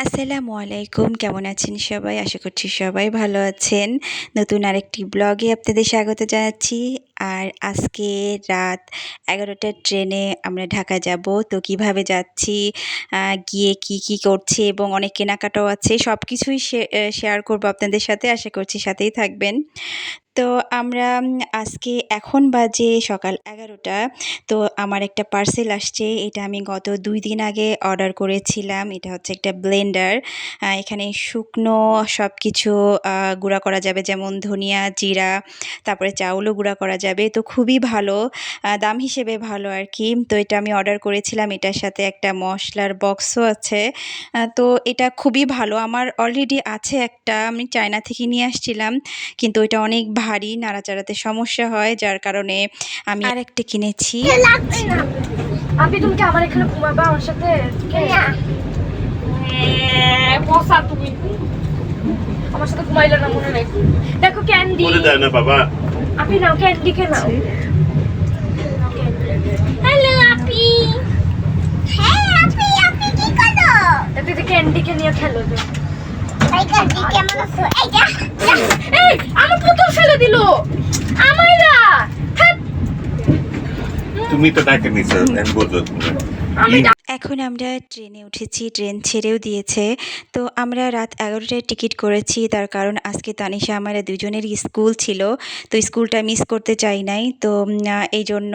আসসালামু আলাইকুম, কেমন আছেন সবাই? আশা করছি সবাই ভালো আছেন। নতুন আরেকটি ব্লগে আপনাদের স্বাগত জানাচ্ছি। আর আজকে রাত ১১টার ট্রেনে আমরা ঢাকা যাব। তো কিভাবে যাচ্ছি, গিয়ে কি করছি এবং অনেক কেনাকাটাও আছে। সবকিছুই শেয়ার করব আপনাদের সাথে। আশা করছি সাথেই থাকবেন। তো আমরা আজকে এখন বাজে সকাল ১১টা। তো আমার একটা পার্সেল আসছে। এটা আমি গত ২ দিন আগে অর্ডার করেছিলাম। এটা হচ্ছে একটা ব্লেন্ডার। এখানে শুকনো সবকিছু গুঁড়া করা যাবে, যেমন ধনিয়া, জিরা, তারপরে চাউলও গুঁড়া করা যাবে। তো খুবই ভালো, দাম হিসেবে ভালো আরকি। তো এটা আমি অর্ডার করেছিলাম। এটার সাথে একটা মসলার বক্সও আছে। তো এটা খুবই ভালো। আমার অলরেডি আছে একটা, আমি চায়না থেকে নিয়ে আসছিলাম। কিন্তু এটা অনেক ভারী, নাড়াচাড়াতে সমস্যা হয়, যার কারণে আমি আরেকটা কিনেছি। লাগছে না। আপনি তুমি কি আমার এখানে ঘুমাবা আমার সাথে? বসা তুমি আমার সাথে ঘুমাইলে না মনে নেই। দেখো ক্যান্ডি বলে দেয় না বাবা। আপনি নাও ক্যান্ডি কে নাও। হ্যালো আপি। হ্যাঁ আপনি কি করো? দিদি ক্যান্ডি কে নিয়ে খেলো তো। এই কান্দি কেমন আছো? এই যা এই আমার বোতল ফেলে দিলো আমাইরা। তুমি তো ডাকে নিছো আমি বলছো আমি এখন আমরা ট্রেনে উঠেছি, ট্রেন ছেড়েও দিয়েছে। তো আমরা রাত ১১টায় টিকিট করেছি, তার কারণ আজকে তানিশা আমারা দুজনেরই স্কুল ছিল। তো স্কুলটা মিস করতে চাই নাই। তো এই জন্য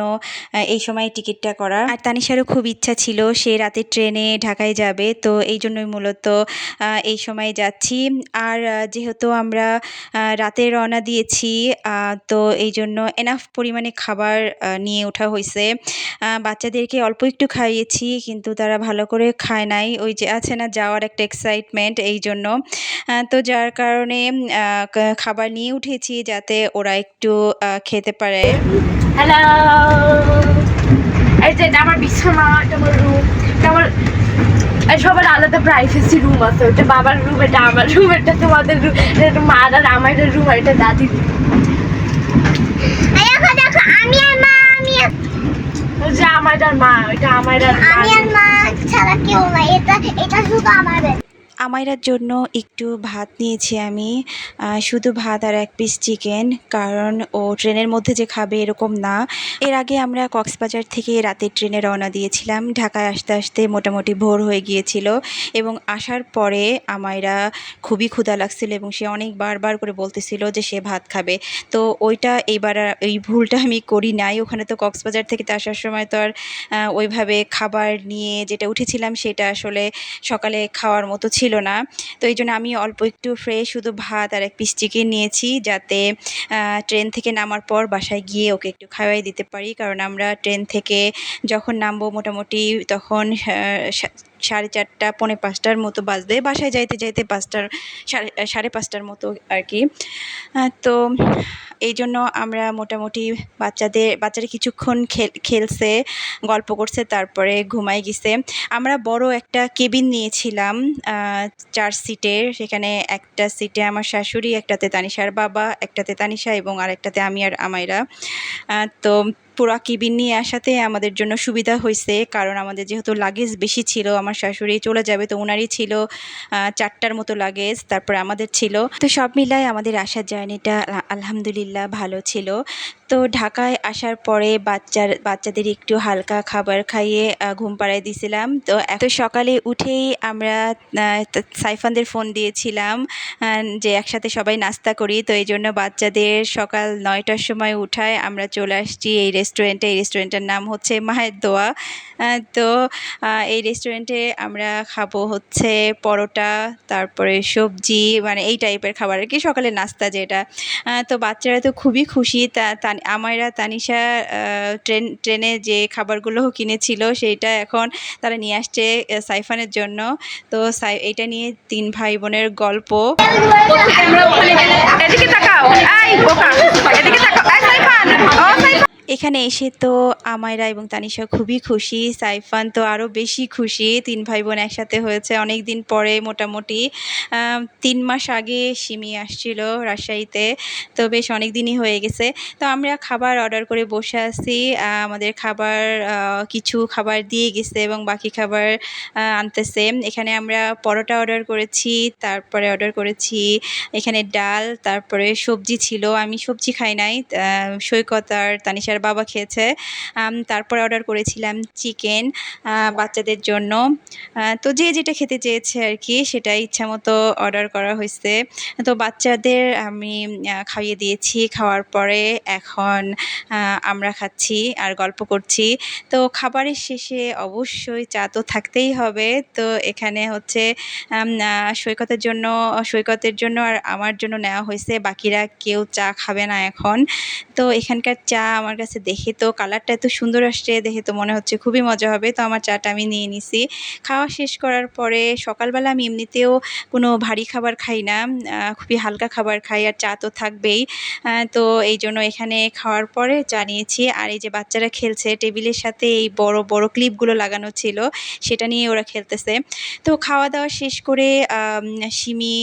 এই সময় টিকিটটা করা। আর তানিশারও খুব ইচ্ছা ছিল সে রাতের ট্রেনে ঢাকায় যাবে। তো এই জন্যই মূলত এই সময় যাচ্ছি। আর যেহেতু আমরা রাতে রওনা দিয়েছি, তো এই জন্য এনাফ পরিমাণে খাবার নিয়ে ওঠা হয়েছে। বাচ্চাদেরকে অল্প একটু খাইয়েছি, কিন্তু তারা ভালো করে খায় নাই। ওই যে আছে না, যাওয়ার একটা এক্সাইটমেন্ট, এই জন্য। তো যার কারণে খাবার নিয়ে উঠেছি যাতে ওরা একটু খেতে পারে। হ্যালো। এই যে এটা আমার বিছানা, এটা আমার রুম, এটা আমার সবার আলাদা প্রাইভেসি রুম আছে। ওটা বাবার রুম, এটা আমার রুম, এটা তোমাদের রুম, এটা মার আর আমার রুম, আর এটা দাদির রুম। দেখো দেখো আমি আর মা ওই যে আমার আর মা, ওইটা আমার আর মা ছাড়া কেউ নাই। এটা শুধু আমার বেড। আমাইরার জন্য একটু ভাত নিয়েছি আমি, শুধু ভাত আর ১ পিস চিকেন, কারণ ও ট্রেনের মধ্যে যে খাবে এরকম না। এর আগে আমরা কক্সবাজার থেকে রাতের ট্রেনে রওনা দিয়েছিলাম। ঢাকায় আসতে আসতে মোটামুটি ভোর হয়ে গিয়েছিল এবং আসার পরে আমাইরা খুবই ক্ষুধা লাগছিল এবং সে অনেক বারবার করে বলতেছিল যে সে ভাত খাবে। তো এইবার এই ভুলটা আমি করি নাই। ওখানে তো কক্সবাজার থেকে আসার সময় তো আর ওইভাবে খাবার নিয়ে যেটা উঠেছিলাম সেটা আসলে সকালে খাওয়ার মতো ছিল না। তো এই জন্য আমি অল্প একটু ফ্রেশ শুধু ভাত আর ১ পিস চিকেন নিয়েছি, যাতে ট্রেন থেকে নামার পর বাসায় গিয়ে ওকে একটু খাওয়াই দিতে পারি। কারণ আমরা ট্রেন থেকে যখন নামবো মোটামুটি তখন 4:30 পৌনে 5টার মতো বাজবে। বাসায় যাইতে যাইতে 5টার সাড়ে 5টার মতো আর কি। তো এই জন্য আমরা মোটামুটি বাচ্চারা কিছুক্ষণ খেলছে, গল্প করছে, তারপরে ঘুমায় গেছে। আমরা বড় একটা কেবিন নিয়েছিলাম ৪ সিটের। সেখানে একটা সিটে আমার শাশুড়ি, একটাতে তানিশার বাবা, একটাতে তানিশা এবং আরেকটাতে আমি আর আমাইরা। তো পুরা কেবিন নিয়ে আসাতে আমাদের জন্য সুবিধা হয়েছে, কারণ আমাদের যেহেতু লাগেজ বেশি ছিল, আমার শাশুড়ি চলে যাবে, তো ওনারই ছিল 4টার মতো লাগেজ, তারপরে আমাদের ছিল। তো সব মিলায় আমাদের আসার জার্নিটা আলহামদুলিল্লাহ ভালো ছিল। তো ঢাকায় আসার পরে বাচ্চাদের একটু হালকা খাবার খাইয়ে ঘুম পাড়ায় দিয়েছিলাম। তো এত সকালে উঠেই আমরা সাইফানদের ফোন দিয়েছিলাম যে একসাথে সবাই নাস্তা করি। তো এই জন্য বাচ্চাদের সকাল 9টার সময় উঠায় আমরা চলে আসছি এই রেস্টুরেন্টে। এই রেস্টুরেন্টের নাম হচ্ছে মায়ের দোয়া। তো এই রেস্টুরেন্টে আমরা খাবো হচ্ছে পরোটা, তারপরে সবজি, মানে এই টাইপের খাবার আর কি, সকালের নাস্তা যেটা। তো বাচ্চারা তো খুবই খুশি। আমাইরা তানিশা ট্রেনে যে খাবারগুলো কিনেছিল সেইটা এখন তারা নিয়ে আসছে সাইফানের জন্য। তো এইটা নিয়ে 3 ভাই বোনের গল্প। আমরা ওখানে গেলে এদিকে তাকাও, এই বোকা, এদিকে তাকাও, এই সাইফান, ও সাইফান। এখানে এসে তো আমায়রা এবং তানিশা খুবই খুশি, সাইফান তো আরও বেশি খুশি। 3 ভাই বোন একসাথে হয়েছে অনেক দিন পরে, মোটামুটি 3 মাস আগে সিমি আসছিল রাজশাহীতে, তো বেশ অনেক দিনই হয়ে গেছে। তো আমরা খাবার অর্ডার করে বসে আছি। আমাদের খাবার কিছু খাবার দিয়ে গেছে এবং বাকি খাবার আনতেছে। এখানে আমরা পরোটা অর্ডার করেছি, তারপরে অর্ডার করেছি এখানে ডাল, তারপরে সবজি ছিল। আমি সবজি খাই নাই, সৈকত আর তানিশার বাবা খেয়েছে। তারপরে অর্ডার করেছিলাম চিকেন বাচ্চাদের জন্য। তো যে যেটা খেতে চেয়েছে আর কি সেটাই ইচ্ছা মতো অর্ডার করা হয়েছে। তো বাচ্চাদের আমি খাইয়ে দিয়েছি, খাওয়ার পরে এখন আমরা খাচ্ছি আর গল্প করছি। তো খাবারের শেষে অবশ্যই চা তো থাকতেই হবে। তো এখানে হচ্ছে সৈকতের জন্য আর আমার জন্য নেওয়া হয়েছে, বাকিরা কেউ চা খাবে না এখন। তো এখানকার চা আমার কাছে দেখে তো কালারটা এত সুন্দর আসছে, দেখে তো মনে হচ্ছে খুবই মজা হবে। তো আমার চাটা আমি নিয়ে নিছি। খাওয়া শেষ করার পরে সকালবেলা আমি এমনিতেও কোনো ভারী খাবার খাই না, খুবই হালকা খাবার খাই, আর চা তো থাকবেই। তো এই জন্য এখানে খাওয়ার পরে চা নিয়েছি। আর এই যে বাচ্চারা খেলছে, টেবিলের সাথে এই বড় বড় ক্লিপগুলো লাগানো ছিল, সেটা নিয়ে ওরা খেলতেছে। তো খাওয়া দাওয়া শেষ করে সিমি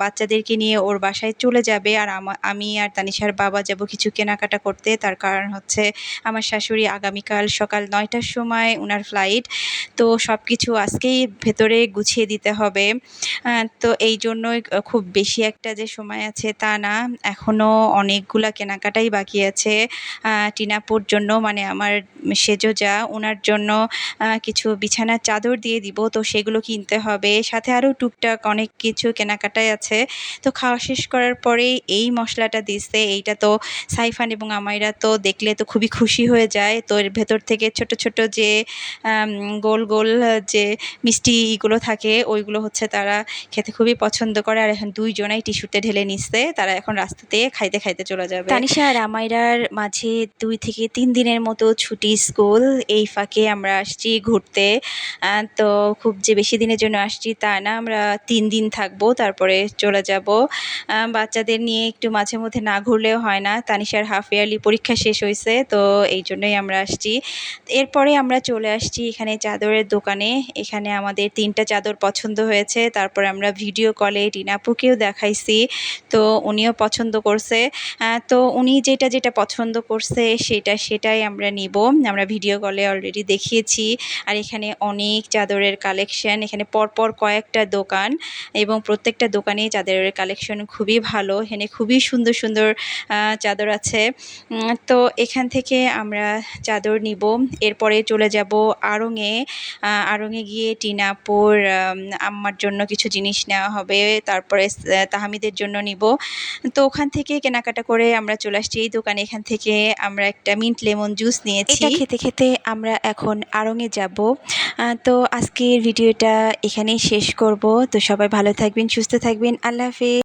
বাচ্চাদেরকে নিয়ে ওর বাসায় চলে যাবে, আর আমি আর তানিশার বাবা যাব কিছু কেনাকাটা করতে। তার কারণ হচ্ছে আমার শাশুড়ি আগামীকাল সকাল 9টার সময় ওনার ফ্লাইট। তো সব কিছু আজকেই ভেতরে গুছিয়ে দিতে হবে। তো এই জন্যই খুব বেশি একটা যে সময় আছে তা না, এখনও অনেকগুলা কেনাকাটাই বাকি আছে। টিনাপুর জন্য, মানে আমার সেজো যা, ওনার জন্য কিছু বিছানার চাদর দিয়ে দিব, তো সেগুলো কিনতে হবে। সাথে আরও টুকটাক অনেক কিছু কেনাকাটাই আছে। তো খাওয়া শেষ করার পরেই এই মশলাটা দিছে। এইটা তো সাইফান এবং আমায়রা তো দেখলে তো খুবই খুশি হয়ে যায়। তো এর ভেতর থেকে ছোট ছোট যে গোল গোল যে মিষ্টিগুলো থাকে, ওইগুলো হচ্ছে তারা খেতে খুবই পছন্দ করে। আর এখন দুইজনাই টিস্যুতে ঢেলে নিচ্ছে, তারা এখন রাস্তাতে খাইতে খাইতে চলে যাবে। তানিশা আর আমায়রার মাঝে 2 থেকে 3 দিনের মতো ছুটি স্কুল। এই ফাঁকে আমরা আসছি ঘুরতে। তো খুব যে বেশি দিনের জন্য আসছি তা না, আমরা 3 দিন থাকবো, তারপরে চলে যাব। বাচ্চাদের নিয়ে একটু মাঝে মধ্যে না ঘুরলেও হয় না। তানিশার হাফ ইয়ারলি পরীক্ষা শেষ হয়েছে, তো এই জন্যই আমরা আসছি। এরপরে আমরা চলে আসছি এখানে চাদরের দোকানে। এখানে আমাদের 3টা চাদর পছন্দ হয়েছে। তারপরে আমরা ভিডিও কলে টিনাপুকেও দেখাইছি, তো উনিও পছন্দ করছে। তো উনি যেটা যেটা পছন্দ করছে সেটাই আমরা নিব। আমরা ভিডিও কলে অলরেডি দেখিয়েছি। আর এখানে অনেক চাদরের কালেকশন, এখানে পরপর কয়েকটা দোকান, এবং প্রত্যেকটা দোকানেই চাদরের কালেকশন খুবই ভালো। এখানে খুবই সুন্দর সুন্দর চাদর আছে। তো এখান থেকে আমরা চাদর নিব। এরপরে চলে যাব আড়ংয়ে। আড়ংয়ে গিয়ে টিনাপুর আম্মার জন্য কিছু জিনিস নেওয়া হবে, তারপরে তাহমিদের জন্য নিব। তো ওখান থেকে কেনাকাটা করে আমরা চলে আসছি এই দোকানে। এখান থেকে আমরা একটা মিন্ট লেমন জুস নিয়েছি। এটা খেতে খেতে আমরা এখন আড়ংয়ে যাব। তো আজকের ভিডিওটা এখানেই শেষ করব। তো সবাই ভালো থাকবেন, সুস্থ থাকবেন। আল্লাহ হাফেজ।